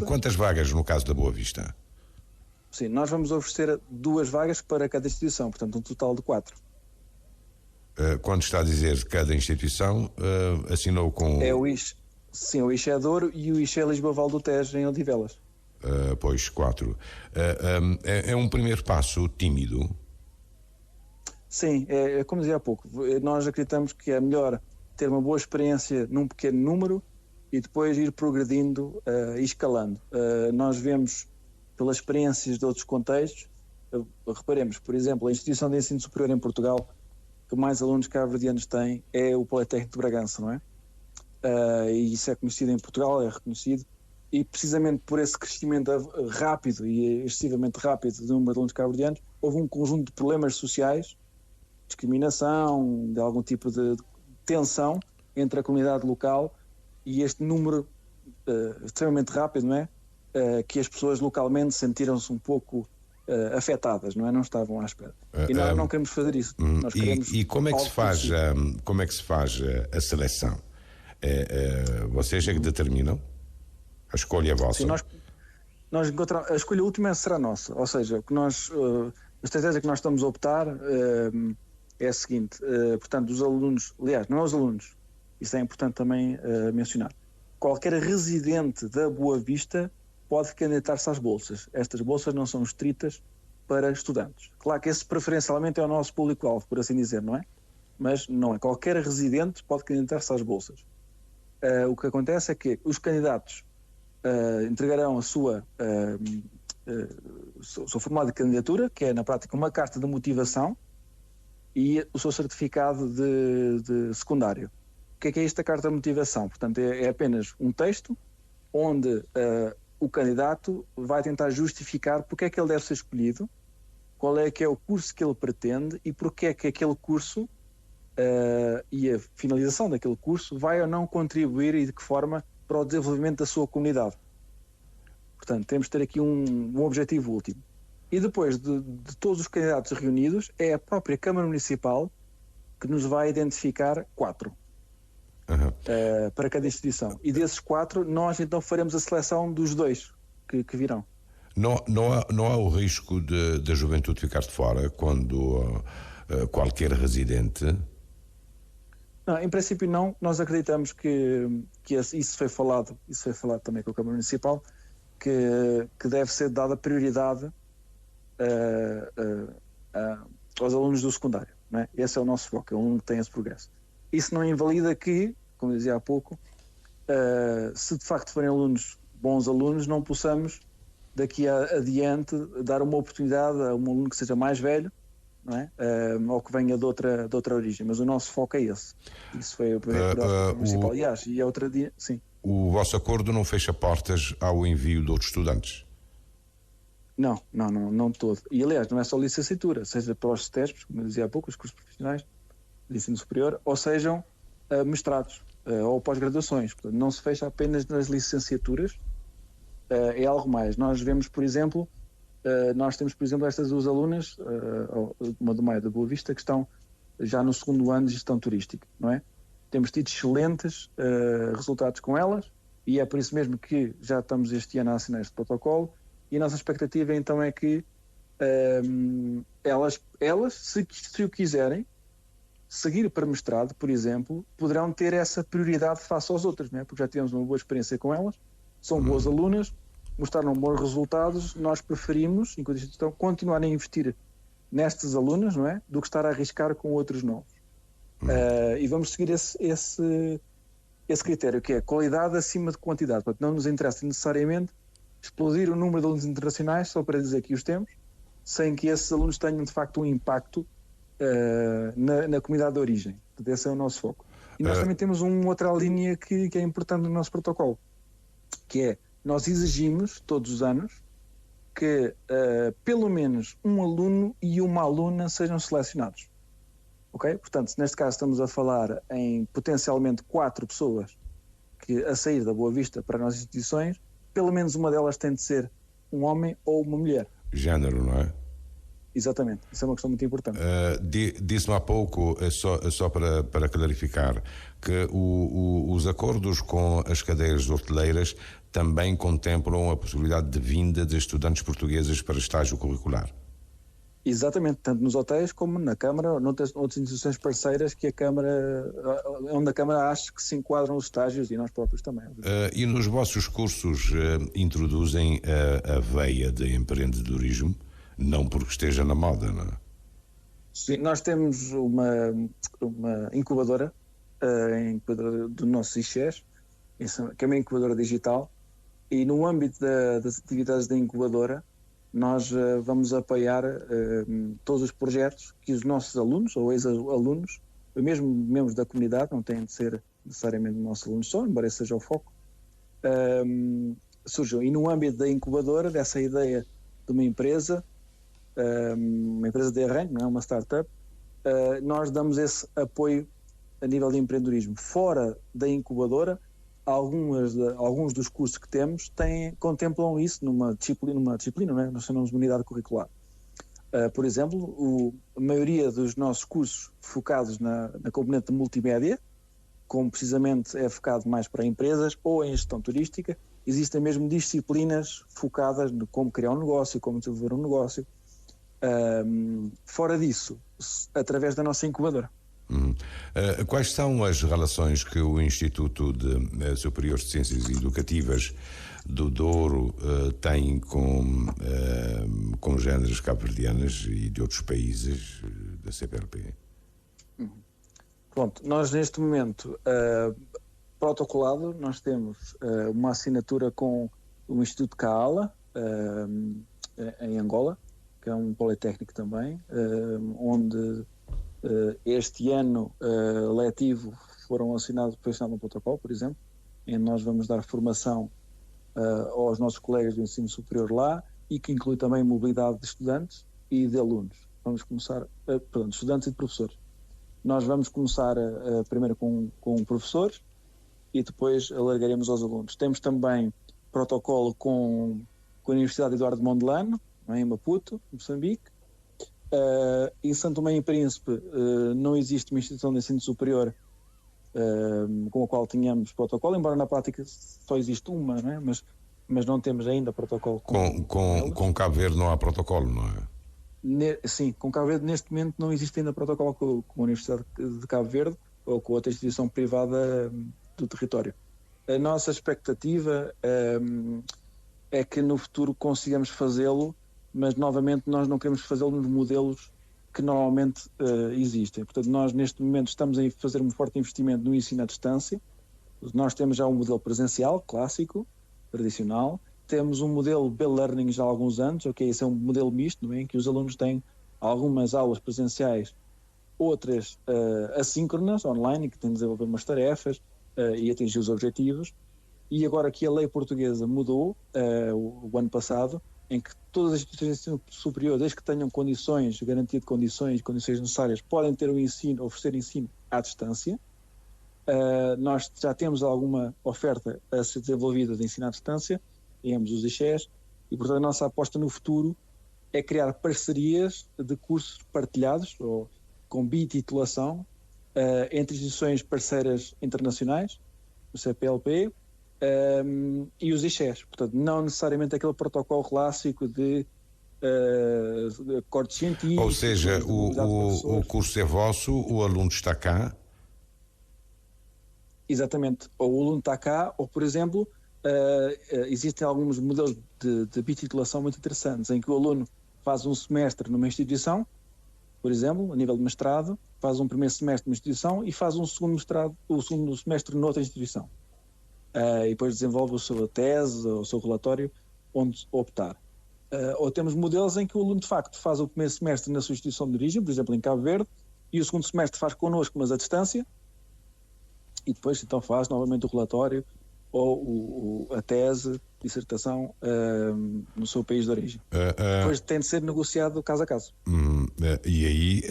Quantas vagas no caso da Boa Vista? Sim, nós vamos oferecer 2 vagas para cada instituição, portanto um total de 4. Quando está a dizer cada instituição, assinou com... É o IX, sim, o IX é Douro e o IX é Lisboa Val do Tejo em Odivelas. Pois, 4. É um primeiro passo tímido? Sim, como dizia há pouco, nós acreditamos que é melhor ter uma boa experiência num pequeno número e depois ir progredindo e escalando. Nós vemos pelas experiências de outros contextos, reparemos, por exemplo, a instituição de ensino superior em Portugal que mais alunos cabo-verdianos tem é o Politécnico de Bragança, não é? E isso é conhecido em Portugal, é reconhecido, e precisamente por esse crescimento rápido e excessivamente rápido do número de alunos cabo-verdianos, houve um conjunto de problemas sociais, discriminação, de algum tipo de tensão entre a comunidade local e este número extremamente rápido, não é? Que as pessoas localmente sentiram-se um pouco afetadas, não é? Não estavam à espera. E nós não queremos fazer isso. Nós queremos como é que se faz a seleção? Vocês é que determinam? A escolha é vossa? Sim, nós encontramos, a escolha última será nossa, ou seja, o que a estratégia que nós estamos a optar é a seguinte, portanto, os alunos, aliás, não é os alunos, isso é importante também mencionar, qualquer residente da Boa Vista pode candidatar-se às bolsas. Estas bolsas não são estritas para estudantes. Claro que esse preferencialmente é o nosso público-alvo, por assim dizer, não é? Mas não é. Qualquer residente pode candidatar-se às bolsas. O que acontece é que os candidatos entregarão o seu formulário de candidatura, que é na prática uma carta de motivação, e o seu certificado de secundário. O que é esta carta de motivação? Portanto, é apenas um texto onde o candidato vai tentar justificar porque é que ele deve ser escolhido, qual é que é o curso que ele pretende e porque é que aquele curso e a finalização daquele curso vai ou não contribuir e de que forma para o desenvolvimento da sua comunidade. Portanto, temos de ter aqui um objetivo último. E depois de todos os candidatos reunidos, é a própria Câmara Municipal que nos vai identificar 4 para cada instituição. E desses 4, nós então faremos a seleção dos 2 que virão. Não há o risco da juventude ficar de fora quando qualquer residente... Não, em princípio não. Nós acreditamos que isso foi falado também com a Câmara Municipal, que deve ser dada prioridade aos alunos do secundário, não é? Esse é o nosso foco, é o aluno que tem esse progresso. Isso não invalida que, como dizia há pouco, se de facto forem bons alunos, não possamos daqui adiante dar uma oportunidade a um aluno que seja mais velho, não é? Ou que venha de outra origem, mas o nosso foco é esse. Isso foi o primeiro municipal. Aliás, e a outra dia, sim. O vosso acordo não fecha portas ao envio de outros estudantes? Não todo. E aliás, não é só licenciatura, seja para os STESPs, como eu dizia há pouco, os cursos profissionais de ensino superior, ou sejam mestrados ou pós-graduações. Portanto, não se fecha apenas nas licenciaturas, é algo mais. Nós vemos, por exemplo, estas 2 alunas, uma do Maio da Boa Vista, que estão já no 2º ano de gestão turística, não é? Temos tido excelentes resultados com elas e é por isso mesmo que já estamos este ano a assinar este protocolo e a nossa expectativa então é que elas se o quiserem, seguir para mestrado, por exemplo, poderão ter essa prioridade face aos outros, né? Porque já tivemos uma boa experiência com elas, são boas alunas, mostraram bons resultados, nós preferimos, enquanto instituição, continuar a investir nestas alunas, não é? Do que estar a arriscar com outros novos. E vamos seguir esse critério, que é qualidade acima de quantidade. Portanto, não nos interessa necessariamente explodir o número de alunos internacionais só para dizer que os temos, sem que esses alunos tenham de facto um impacto na comunidade de origem. Portanto, esse é o nosso foco. E nós também temos uma outra linha que é importante no nosso protocolo, que é, nós exigimos todos os anos que pelo menos um aluno e uma aluna sejam selecionados. Ok? Portanto, neste caso estamos a falar em potencialmente 4 pessoas que a sair da Boa Vista para as nossas instituições, pelo menos uma delas tem de ser um homem ou uma mulher. Género, não é? Exatamente, isso é uma questão muito importante. Disse-me há pouco, só para clarificar, que os acordos com as cadeias hoteleiras também contemplam a possibilidade de vinda de estudantes portugueses para estágio curricular. Exatamente, tanto nos hotéis como na Câmara, noutras instituições parceiras que a Câmara, onde a Câmara acha que se enquadram os estágios e nós próprios também. E nos vossos cursos introduzem a veia de empreendedorismo? Não porque esteja na moda, não é? Sim, nós temos uma incubadora, do nosso ICES, que é uma incubadora digital, e no âmbito das atividades da incubadora, nós vamos apoiar todos os projetos que os nossos alunos, ou ex-alunos, mesmo membros da comunidade, não têm de ser necessariamente nossos alunos só, embora esse seja o foco, surjam. E no âmbito da incubadora, dessa ideia de uma empresa de arranjo, não é uma startup, nós damos esse apoio a nível de empreendedorismo. Fora da incubadora, alguns dos cursos que temos contemplam isso numa disciplina, não é? Nós chamamos de unidade curricular. Por exemplo, a maioria dos nossos cursos focados na componente de multimédia, como precisamente é focado mais para empresas ou em gestão turística, existem mesmo disciplinas focadas no como criar um negócio, como desenvolver um negócio. Fora disso, através da nossa incubadora. Quais são as relações que o Instituto Superior de Ciências Educativas do Douro tem com géneros cabo-verdianas e de outros países da CPLP? Pronto, nós neste momento, protocolado, nós temos uma assinatura com o Instituto Kaala, em Angola, que é um politécnico também, onde este ano letivo foi assinado um protocolo, por exemplo, em que nós vamos dar formação aos nossos colegas do ensino superior lá e que inclui também mobilidade de estudantes e de alunos. Vamos começar, estudantes e de professores. Nós vamos começar primeiro com professores e depois alargaremos aos alunos. Temos também protocolo com a Universidade Eduardo Mondlane, em Maputo, Moçambique. Em Santo Tomé e Príncipe não existe uma instituição de ensino superior com a qual tenhamos protocolo, embora na prática só existe uma, não é? Mas não temos ainda protocolo com Cabo Verde não há protocolo, não é? Sim, com Cabo Verde neste momento não existe ainda protocolo com a Universidade de Cabo Verde ou com outra instituição privada do território. A nossa expectativa é que no futuro consigamos fazê-lo, mas novamente nós não queremos fazê-lo nos modelos que normalmente existem. Portanto, nós neste momento estamos a fazer um forte investimento no ensino à distância. Nós temos já um modelo presencial, clássico, tradicional. Temos um modelo B-Learning já há alguns anos, esse é um modelo misto, não é? Em que os alunos têm algumas aulas presenciais, outras assíncronas, online, que têm de desenvolver umas tarefas e atingir os objetivos. E agora que a lei portuguesa mudou o ano passado, em que todas as instituições de ensino superior, desde que tenham condições, garantia de condições necessárias, podem ter oferecer ensino à distância. Nós já temos alguma oferta a ser desenvolvida de ensino à distância, temos os ICES, e portanto a nossa aposta no futuro é criar parcerias de cursos partilhados, ou com bititulação, entre instituições parceiras internacionais, o CPLP, e os ICHES. Portanto, não necessariamente aquele protocolo clássico de acordos científicos. Ou seja, o curso é vosso, o aluno está cá. Exatamente. Ou o aluno está cá, ou, por exemplo, existem alguns modelos de bititulação muito interessantes, em que o aluno faz um semestre numa instituição, por exemplo, a nível de mestrado, faz um primeiro semestre numa instituição e faz um segundo semestre noutra instituição. E depois desenvolve a sua tese, o seu relatório, onde optar. Ou temos modelos em que o aluno, de facto, faz o primeiro semestre na sua instituição de origem, por exemplo, em Cabo Verde, e o segundo semestre faz connosco, mas à distância, e depois então faz novamente o relatório ou a tese, dissertação no seu país de origem. Depois tem de ser negociado caso a caso. E aí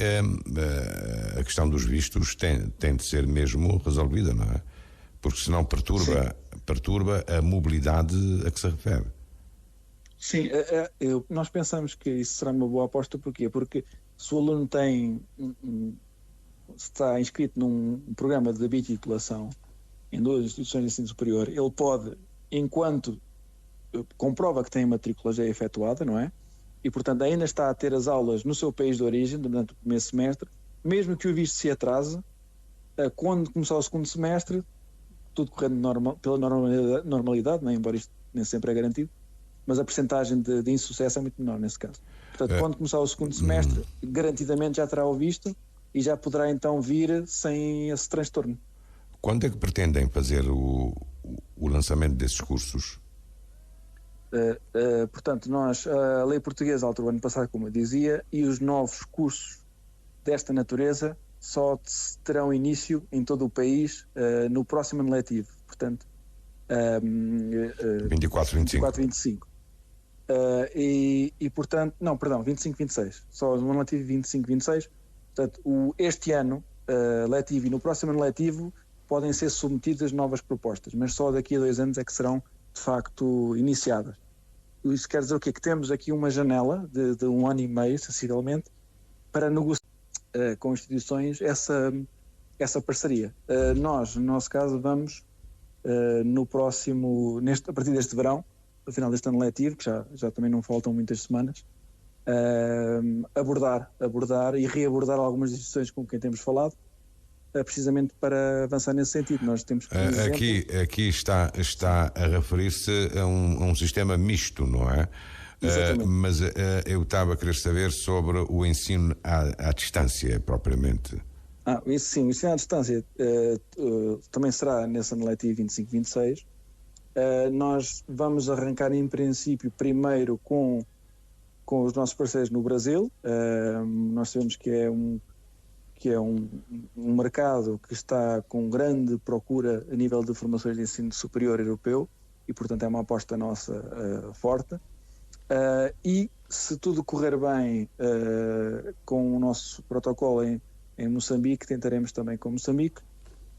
a questão dos vistos tem de ser mesmo resolvida, não é? Porque senão perturba a mobilidade a que se refere. Sim, nós pensamos que isso será uma boa aposta. Porquê? Porque se o aluno está inscrito num programa de bititulação em 2 instituições de ensino superior, ele pode, enquanto comprova que tem a matrícula já efetuada, não é? E, portanto, ainda está a ter as aulas no seu país de origem durante o primeiro semestre, mesmo que o visto se atrase, quando começar o segundo semestre, tudo correndo pela normalidade, não é? Embora isto nem sempre é garantido, mas a percentagem de insucesso é muito menor nesse caso. Portanto, quando começar o segundo semestre, garantidamente já terá o visto e já poderá então vir sem esse transtorno. Quando é que pretendem fazer o lançamento desses cursos? Portanto, a lei portuguesa alterou o ano passado, como eu dizia, e os novos cursos desta natureza só terão início em todo o país no próximo ano letivo. Portanto, 24-25. Portanto, não, perdão, 25-26. Só no ano letivo 25-26. Portanto, este ano letivo e no próximo ano letivo podem ser submetidas novas propostas, mas só daqui a 2 anos é que serão, de facto, iniciadas. Isso quer dizer o quê? Que temos aqui uma janela de 1 ano e meio, sensivelmente, para negociar com instituições essa parceria. Nós, no nosso caso, vamos a partir deste verão, no final deste ano letivo, que já também não faltam muitas semanas, abordar e reabordar algumas instituições com quem temos falado, precisamente para avançar nesse sentido. Nós temos que, aqui está a referir-se a um sistema misto, não é? Mas eu estava a querer saber sobre o ensino à distância, propriamente. Isso sim, o ensino à distância também será nesse ano letivo 25-26. Nós vamos arrancar, em princípio, primeiro com os nossos parceiros no Brasil. Nós sabemos que é um mercado que está com grande procura a nível de formações de ensino superior europeu e, portanto, é uma aposta nossa forte. E, se tudo correr bem com o nosso protocolo em Moçambique, tentaremos também com Moçambique.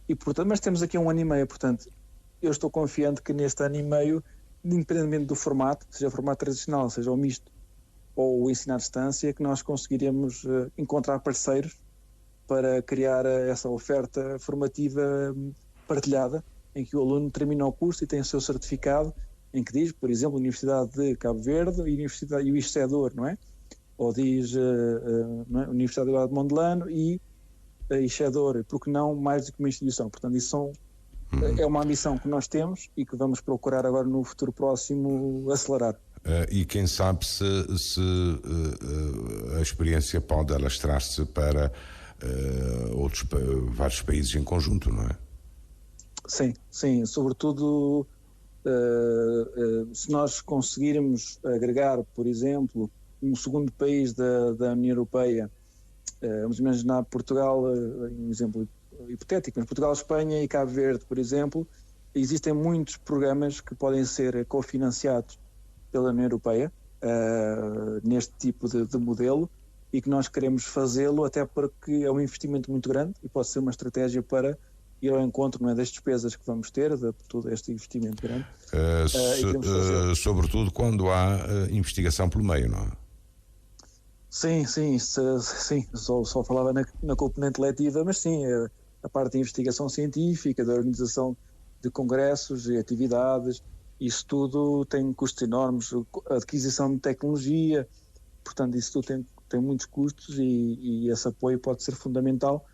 E, portanto, mas temos aqui 1 ano e meio, portanto, eu estou confiante que neste ano e meio, independentemente do formato, seja o formato tradicional, seja o misto ou o ensino à distância, que nós conseguiremos encontrar parceiros para criar essa oferta formativa partilhada, em que o aluno termina o curso e tem o seu certificado, em que diz, por exemplo, Universidade de Cabo Verde e o ICEDOR, não é? Ou diz não é? Universidade de Mondelano e ICEDOR, porque não mais do que uma instituição. Portanto, isso é uma ambição que nós temos e que vamos procurar agora no futuro próximo acelerar. E quem sabe se a experiência pode alastrar-se para vários países em conjunto, não é? Sim, sobretudo se nós conseguirmos agregar, por exemplo, um segundo país da União Europeia, vamos imaginar Portugal, um exemplo hipotético, mas Portugal, Espanha e Cabo Verde, por exemplo, existem muitos programas que podem ser cofinanciados pela União Europeia neste tipo de modelo, e que nós queremos fazê-lo até porque é um investimento muito grande e pode ser uma estratégia para ir ao encontro, não é, das despesas que vamos ter, de todo este investimento grande. Sobretudo quando há investigação pelo meio, não é? Sim, só falava na componente letiva, mas sim, a parte de investigação científica, da organização de congressos e atividades, isso tudo tem custos enormes, a aquisição de tecnologia, portanto isso tudo tem muitos custos e esse apoio pode ser fundamental,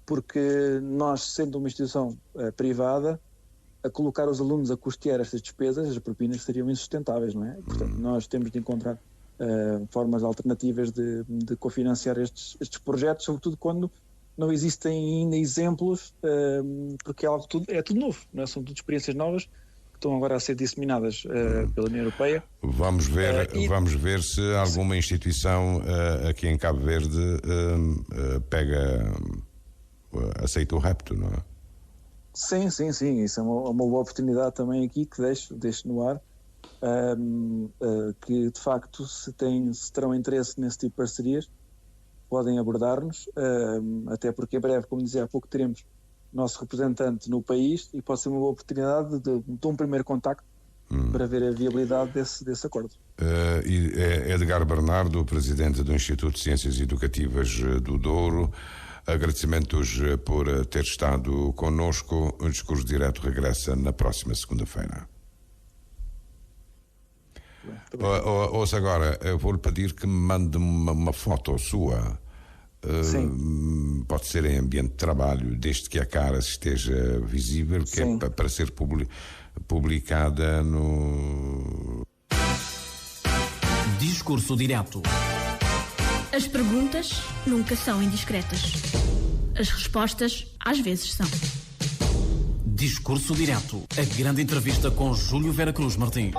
porque nós, sendo uma instituição privada, a colocar os alunos a custear estas despesas, as propinas seriam insustentáveis, não é? Portanto, nós temos de encontrar formas alternativas de cofinanciar estes projetos, sobretudo quando não existem ainda exemplos, porque é tudo novo, não é? São tudo experiências novas que estão agora a ser disseminadas pela União Europeia. Vamos ver se alguma instituição aqui em Cabo Verde aceita o repto, não é? Sim, isso é uma boa oportunidade também aqui que deixo no ar, que de facto se terão interesse nesse tipo de parcerias, podem abordar-nos, até porque em breve, como dizia há pouco, teremos nosso representante no país e pode ser uma boa oportunidade de um primeiro contacto para ver a viabilidade desse acordo. Edgar Bernardo, presidente do Instituto de Ciências Educativas do Douro, agradecimentos por ter estado connosco. O Discurso Direto regressa na próxima segunda-feira. Ouça agora, eu vou-lhe pedir que me mande uma foto sua. Pode ser em ambiente de trabalho, desde que a cara esteja visível, que é para ser publicada no Discurso Direto. As perguntas nunca são indiscretas. As respostas, às vezes, são. Discurso Direto. A grande entrevista com Júlio Vera Cruz Martins.